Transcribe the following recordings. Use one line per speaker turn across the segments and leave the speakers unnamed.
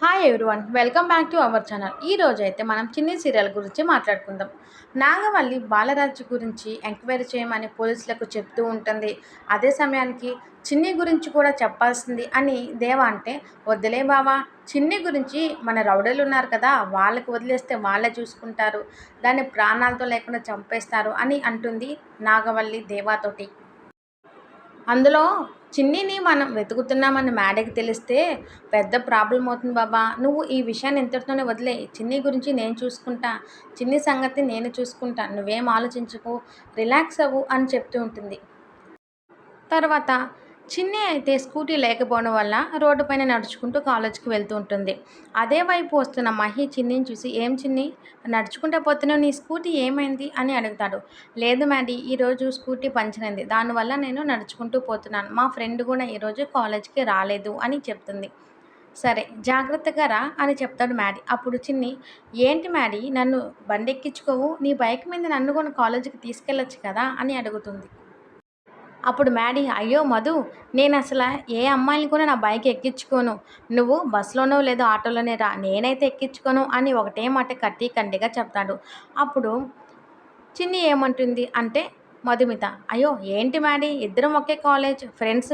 Hi everyone, welcome back to our channel. ఈ రోజు అయితే మనం చిన్ని సీరియల్ గురించి మాట్లాడుకుందాం. నాగవల్లి బాలరాజు గురించి ఎంక్వైరీ చేయమని పోలీసులకు చెప్తూ ఉంటుంది. అదే సమయానికి చిన్ని గురించి కూడా చెప్పాల్సింది అని దేవ అంటే, వద్దులే బావా, చిన్ని గురించి మన రౌడీలు ఉన్నారు కదా, వాళ్ళకి వదిలేస్తే వాళ్ళే చూసుకుంటారు, దాన్ని ప్రాణాలతో లేకుండా చంపేస్తారు అని అంటుంది నాగవల్లి దేవాతోటి. అందులో చిన్నిని మనం వెతుకుతున్నామని మేడకి తెలిస్తే పెద్ద ప్రాబ్లం అవుతుంది బాబా. నువ్వు ఈ విషయాన్ని ఇంతటితోనే వదిలేయి. చిన్ని గురించి నేను చూసుకుంటా. చిన్ని సంగతి నేను చూసుకుంటా. నువ్వేం ఆలోచించకు, రిలాక్స్ అవ్వు అని చెప్తూ ఉంటుంది. తర్వాత చిన్ని అయితే స్కూటీ లేకపోవడం వల్ల రోడ్డు పైన నడుచుకుంటూ కాలేజ్కి వెళ్తూ ఉంటుంది. అదే వైపు వస్తున్న మహి చిన్నిని చూసి, ఏం చిన్ని, నడుచుకుంటూ పోతున్నావు, నీ స్కూటీ ఏమైంది అని అడుగుతాడు. లేదు మ్యాడీ, ఈరోజు స్కూటీ పంచర్ అయింది, దానివల్ల నేను నడుచుకుంటూ పోతున్నాను, మా ఫ్రెండ్ కూడా ఈరోజు కాలేజ్కి రాలేదు అని చెప్తుంది. సరే, జాగ్రత్తగా రా అని చెప్తాడు మ్యాడీ. అప్పుడు చిన్ని, ఏంటి మ్యాడీ, నన్ను బండి ఎక్కించుకోవు, నీ బైక్ మీద నన్ను కూడా కాలేజీకి తీసుకెళ్ళొచ్చు కదా అని అడుగుతుంది. అప్పుడు మ్యాడీ, అయ్యో మధు, నేను అసలు ఏ అమ్మాయిని కూడా నా బైక్ ఎక్కించుకోను, నువ్వు బస్సులోనో లేదో ఆటోలోనే రా, నేనైతే ఎక్కించుకోను అని ఒకటే మాట కట్టి కండిగా చెప్తాడు. అప్పుడు చిన్ని ఏమంటుంది అంటే, మధుమిత, అయ్యో ఏంటి మ్యాడీ, ఇద్దరం ఒకే కాలేజ్ ఫ్రెండ్స్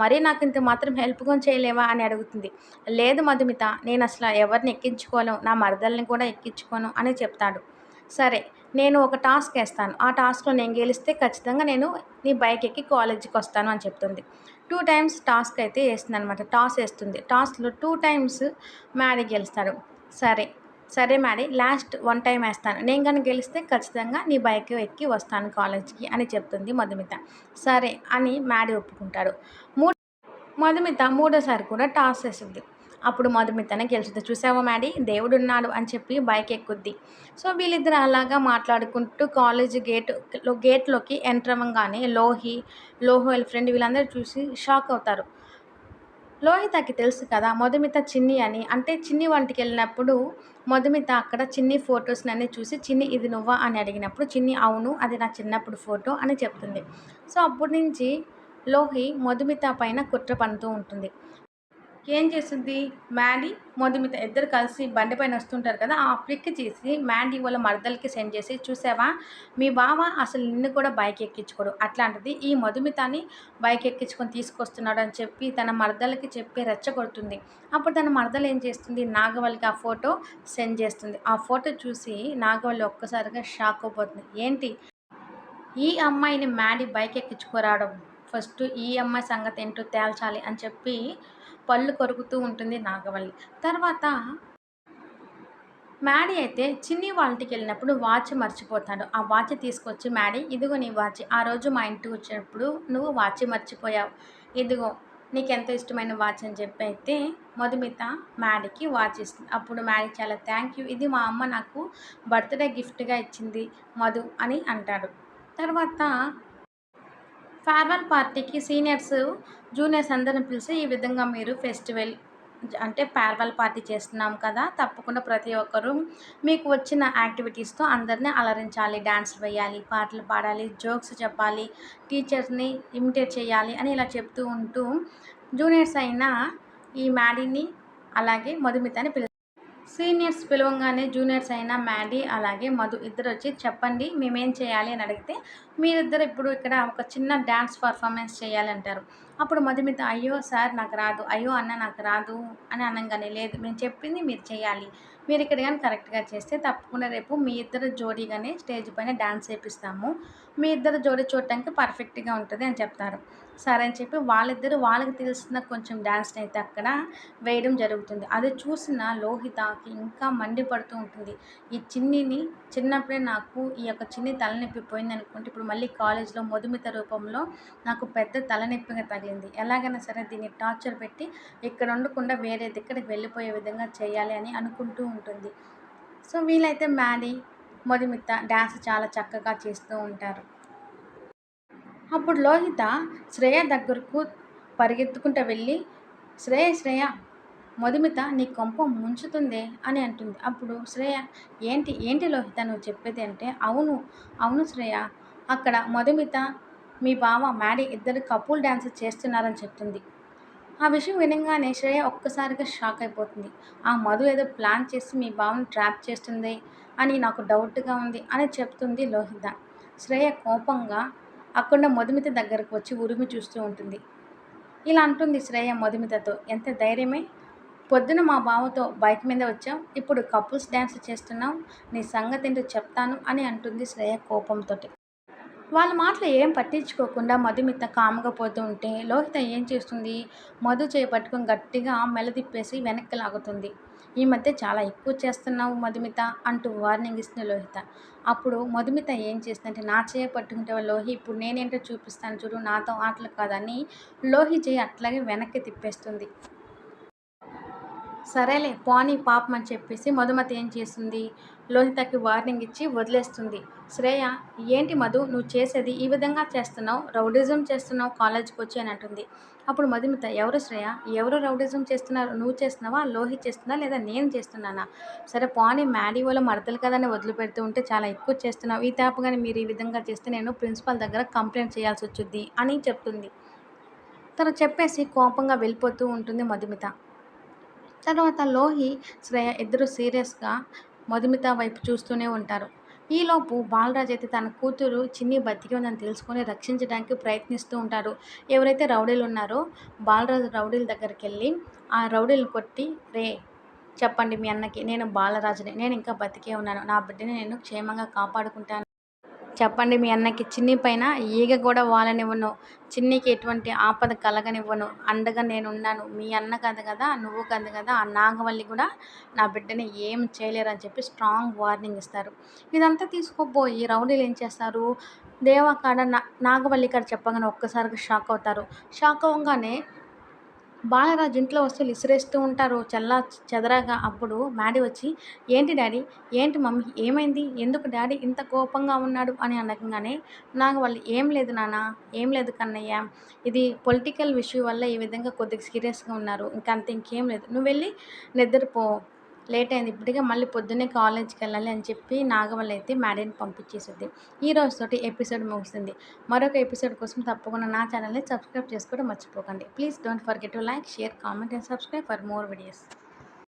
మరీ నాకు ఇంత మాత్రం హెల్ప్ కూడా చేయలేవా అని అడుగుతుంది. లేదు మధుమిత, నేను అసలు ఎవరిని ఎక్కించుకోను, నా మరదల్ని కూడా ఎక్కించుకోను అని చెప్తాడు. సరే, నేను ఒక టాస్క్ వేస్తాను, ఆ టాస్క్లో నేను గెలిస్తే ఖచ్చితంగా నేను నీ బైక్ ఎక్కి కాలేజీకి వస్తాను అని చెప్తుంది. 2 టైమ్స్ టాస్క్ అయితే వేస్తుంది అనమాట. టాస్ వేస్తుంది. టాస్లో 2 టైమ్స్ మ్యాడీ గెలుస్తాడు. సరే సరే మ్యాడీ, లాస్ట్ 1 టైం వేస్తాను, నేను కానీ గెలిస్తే ఖచ్చితంగా నీ బైక్ ఎక్కి వస్తాను కాలేజ్కి అని చెప్తుంది మధుమిత. సరే అని మ్యాడీ ఒప్పుకుంటాడు. మధుమిత మూడోసారి కూడా టాస్ వేస్తుంది. అప్పుడు మధుమితనే గెలుస్తుంది. చూసావా మ్యాడీ, దేవుడున్నాడు అని చెప్పి బైక్ ఎక్కుద్ది. సో వీళ్ళిద్దరు అలాగా మాట్లాడుకుంటూ కాలేజ్ గేట్లోకి ఎంటర్ అవ్వగానే లోహో వాళ్ళ ఫ్రెండ్ వీళ్ళందరూ చూసి షాక్ అవుతారు. లోహితకి తెలుసు కదా మధుమిత చిన్ని అని. అంటే చిన్ని వంటికి వెళ్ళినప్పుడు మధుమిత అక్కడ చిన్ని ఫొటోస్ని అన్నీ చూసి, చిన్ని ఇది నువ్వా అని అడిగినప్పుడు చిన్ని అవును, అది నా చిన్నప్పుడు ఫోటో అని చెప్తుంది. సో అప్పటి నుంచి లోహి మధుమిత పైన కుట్ర పన్నుతూ ఉంటుంది. ఏం చేస్తుంది, మ్యాడీ మధుమిత ఇద్దరు కలిసి బండి పైన వస్తుంటారు కదా, ఆ పిక్ చేసి మ్యాడీ వాళ్ళ మరదలకి సెండ్ చేసి, చూసావా మీ బావ అసలు నిన్ను కూడా బైక్ ఎక్కించుకోడు, అట్లాంటిది ఈ మధుమితని బైక్ ఎక్కించుకొని తీసుకొస్తున్నాడు అని చెప్పి తన మరదలకి చెప్పి రెచ్చగొడుతుంది. అప్పుడు తన మరదలు ఏం చేస్తుంది, నాగవల్లికి ఆ ఫోటో సెండ్ చేస్తుంది. ఆ ఫోటో చూసి నాగవల్లి ఒక్కసారిగా షాక్ అయిపోతుంది. ఏంటి, ఈ అమ్మాయిని మ్యాడీ బైక్ ఎక్కించుకోరావడం, ఫస్ట్ ఈ అమ్మాయి సంగతి ఏంటో తేల్చాలి అని చెప్పి పళ్ళు కొరుకుతూ ఉంటుంది నాగవల్లి. తర్వాత మ్యాడీ అయితే చిన్ని వాళ్ళ ఇంటికి వెళ్ళినప్పుడు వాచ్ మర్చిపోతాడు. ఆ వాచ్ తీసుకొచ్చి, మ్యాడీ ఇదిగో నీ వాచ్, ఆ రోజు మా ఇంటికి వచ్చినప్పుడు నువ్వు వాచ్ మర్చిపోయావు, ఇదిగో నీకెంతో ఇష్టమైన వాచ్ అని చెప్పి అయితే మధుమిత మ్యాడీకి వాచ్ ఇస్తుంది. అప్పుడు మ్యాడీ చాలా థ్యాంక్ యూ, ఇది మా అమ్మ నాకు బర్త్డే గిఫ్ట్గా ఇచ్చింది మధు అని అంటాడు. తర్వాత ఫేర్వెల్ పార్టీకి సీనియర్స్ జూనియర్స్ అందరిని పిలిచి, ఈ విధంగా మీరు ఫెస్టివల్ అంటే ఫేర్వెల్ పార్టీ చేస్తున్నాం కదా, తప్పకుండా ప్రతి ఒక్కరూ మీకు వచ్చిన యాక్టివిటీస్తో అందరినీ అలరించాలి, డ్యాన్స్ వేయాలి, పాటలు పాడాలి, జోక్స్ చెప్పాలి, టీచర్స్ని ఇమిటేట్ చేయాలి అని ఇలా చెప్తూ ఉంటూ జూనియర్స్ అయిన ఈ మ్యాడీని అలాగే మధుమితని సీనియర్స్ పిలవంగానే జూనియర్స్ అయిన మ్యాడీ అలాగే మధు ఇద్దరు వచ్చి, చెప్పండి మేమేం చేయాలి అని అడిగితే, మీరిద్దరు ఇప్పుడు ఇక్కడ ఒక చిన్న డ్యాన్స్ పర్ఫార్మెన్స్ చేయాలంటారు. అప్పుడు మధుమిత, అయ్యో సార్ నాకు రాదు, అయ్యో అన్న నాకు రాదు అని అనగానే, లేదు మేము చెప్పింది మీరు చేయాలి, మీరు ఇక్కడ కానీ కరెక్ట్గా చేస్తే తప్పకుండా రేపు మీ ఇద్దరు జోడీగానే స్టేజ్ పైన డ్యాన్స్ చేపిస్తాము, మీ ఇద్దరు జోడీ చూడటానికి పర్ఫెక్ట్గా ఉంటుంది అని చెప్తారు. సరే అని చెప్పి వాళ్ళిద్దరూ వాళ్ళకి తెలిసిన కొంచెం డ్యాన్స్ని అయితే అక్కడ వేయడం జరుగుతుంది. అది చూసిన లోహితకి ఇంకా మండిపడుతూ ఉంటుంది. ఈ చిన్నిని చిన్నప్పుడే నాకు ఈ యొక్క చిన్ని తలనొప్పి పోయింది అనుకుంటే, ఇప్పుడు మళ్ళీ కాలేజ్లో మధుమిత రూపంలో నాకు పెద్ద తలనొప్పిగా తగిలింది, ఎలాగైనా సరే దీన్ని టార్చర్ పెట్టి ఇక్కడ ఉండకుండా వేరే దిక్కడికి వెళ్ళిపోయే విధంగా చేయాలి అని అనుకుంటూ ఉంటుంది. సో వీళ్ళైతే మ్యాడీ మధుమిత డ్యాన్స్ చాలా చక్కగా చేస్తూ ఉంటారు. అప్పుడు లోహిత శ్రేయ దగ్గరకు పరిగెత్తుకుంటూ వెళ్ళి, శ్రేయ మధుమిత నీ కొంప ముంచుతుందే అని అంటుంది. అప్పుడు శ్రేయ, ఏంటి ఏంటి లోహిత నువ్వు చెప్పేది అంటే, అవును అవును శ్రేయ, అక్కడ మధుమిత మీ బావ మ్యాడీ ఇద్దరు కపుల్ డ్యాన్స్ చేస్తున్నారని చెప్తుంది. ఆ విషయం వినంగానే శ్రేయ ఒక్కసారిగా షాక్ అయిపోతుంది. ఆ మధు ఏదో ప్లాన్ చేసి మీ బావని ట్రాప్ చేస్తుంది అని నాకు డౌట్‌గా ఉంది అని చెప్తుంది లోహిత. శ్రేయ కోపంగా అక్కడున్న మధుమిత దగ్గరకు వచ్చి ఉరిమి చూస్తూ ఉంటుంది. ఇలా అంటుంది శ్రేయ మధుమితతో. ఎంత ధైర్యమే! పొద్దున మా బావతో బైక్ మీద వచ్చావు. ఇప్పుడు కపుల్స్ డాన్స్ చేస్తున్నావు. నీ సంగతేంటో చెప్తాను అని అంటుంది శ్రేయ కోపంతోటి. వాళ్ళ మాటలు ఏం పట్టించుకోకుండా మధుమిత కామ్‌గా పోతూ ఉంటే, లోహిత ఏం చేస్తుంది, మధు చేయి పట్టుకొని గట్టిగా మెల్ల తిప్పేసి వెనక్కి లాగుతుంది. "ఈ మధ్య చాలా ఎక్కువ చేస్తున్నావు మధుమిత" అంటూ వార్నింగ్ ఇస్తుంది లోహిత. అప్పుడు మధుమిత ఏం చేస్తుందంటే, "నా చెయ్యి పట్టుకుంటావా లోహి, ఇప్పుడు నేనేంటో చూపిస్తాను చూడు, నాతో ఆటలు కాదు" అని లోహి చెయ్యి అట్లాగే వెనక్కి తిప్పేస్తుంది. సరేలే పోనీ పాపం అని చెప్పేసి మధుమతి ఏం చేస్తుంది, లోహితకి వార్నింగ్ ఇచ్చి వదిలేస్తుంది. శ్రేయ, ఏంటి మధు నువ్వు చేసేది, ఈ విధంగా చేస్తున్నావు, రౌడిజం చేస్తున్నావు కాలేజ్కి వచ్చి అని అంటుంది. అప్పుడు మధుమిత, ఎవరు శ్రేయ, ఎవరు రౌడిజం చేస్తున్నారు, నువ్వు చేస్తున్నావా, లోహిత్ చేస్తున్నా లేదా నేను చేస్తున్నానా, సరే పోనీ మ్యాడీ వాళ్ళ మరదలు కదని వదిలిపెడుతూ ఉంటే చాలా ఎక్కువ చేస్తున్నావు, ఈ తేపగానే మీరు ఈ విధంగా చేస్తే నేను ప్రిన్సిపాల్ దగ్గర కంప్లైంట్ చేయాల్సి వచ్చుద్ది అని చెప్తుంది. తను చెప్పేసి కోపంగా వెళ్ళిపోతూ ఉంటుంది మధుమిత. తర్వాత లోహి, శ్రేయ ఇద్దరు సీరియస్‌గా మధుమిత వైపు చూస్తూనే ఉంటారు. ఈలోపు బాలరాజ్ అయితే తన కూతురు చిన్ని బతికి ఉందని తెలుసుకొని రక్షించడానికి ప్రయత్నిస్తూ ఉంటారు. ఎవరైతే రౌడీలున్నారో బాలరాజు రౌడీల దగ్గరికెళ్ళి ఆ రౌడీలని కొట్టి, "రేయ్! చెప్పండి మీ అన్నకి నేను బాలరాజుని. నేను ఇంకా బతికే ఉన్నాను. నా బిడ్డని నేను క్షేమంగా కాపాడుకుంటాను. చెప్పండి మీ అన్నకి చిన్ని పైన ఈగ కూడా వాలనివ్వను. చిన్నికి ఎటువంటి ఆపద కలగనివ్వను. అండగా నేనున్నాను. మీ అన్న కాదు కదా! నువ్వు కాదు కదా! ఆ నాగవల్లి కూడా నా బిడ్డని ఏం చేయలేరని" చెప్పి స్ట్రాంగ్ వార్నింగ్ ఇస్తారు. ఇదంతా తీసుకోపోయి రౌడీలు ఏం చేస్తారు, దేవా కాడ నాగవల్లి కాడ చెప్పగానే ఒక్కసారిగా షాక్ అవుతారు. షాక్ అవ్వంగానే బాలరాజు ఇంట్లో వస్తువులు ఇసిరేస్తూ ఉంటారు చెదరగా. అప్పుడు మ్యాడీ వచ్చి, "ఏంటి డాడీ? ఏంటి మమ్మీ? ఏమైంది? ఎందుకు డాడీ ఇంత కోపంగా ఉన్నాడు" అని అనగానే నాగవల్లి, "ఏం లేదు నాన్న, ఏం లేదు కన్నయ్య. ఇది పొలిటికల్ ఇష్యూ వల్ల ఈ విధంగా కొద్దిగా సీరియస్‌గా ఉన్నారు. ఇంకంతే, ఇంకేం లేదు. నువ్వెళ్ళి నిద్రపో. లేట్ అయింది. ఇప్పటికే మళ్ళీ పొద్దున్నే కాలేజ్‌కెళ్ళాలి" అని చెప్పి నాగవల్లి అయితే మ్యాడీని పంపించేసిద్ది. ఈ రోజుతోటి ఎపిసోడ్ ముగిసింది. మరొక ఎపిసోడ్ కోసం తప్పకుండా నా ఛానల్‌ని సబ్స్క్రైబ్ చేసుకోవడం మర్చిపోకండి. Please don't forget to like, share, comment and subscribe for more videos.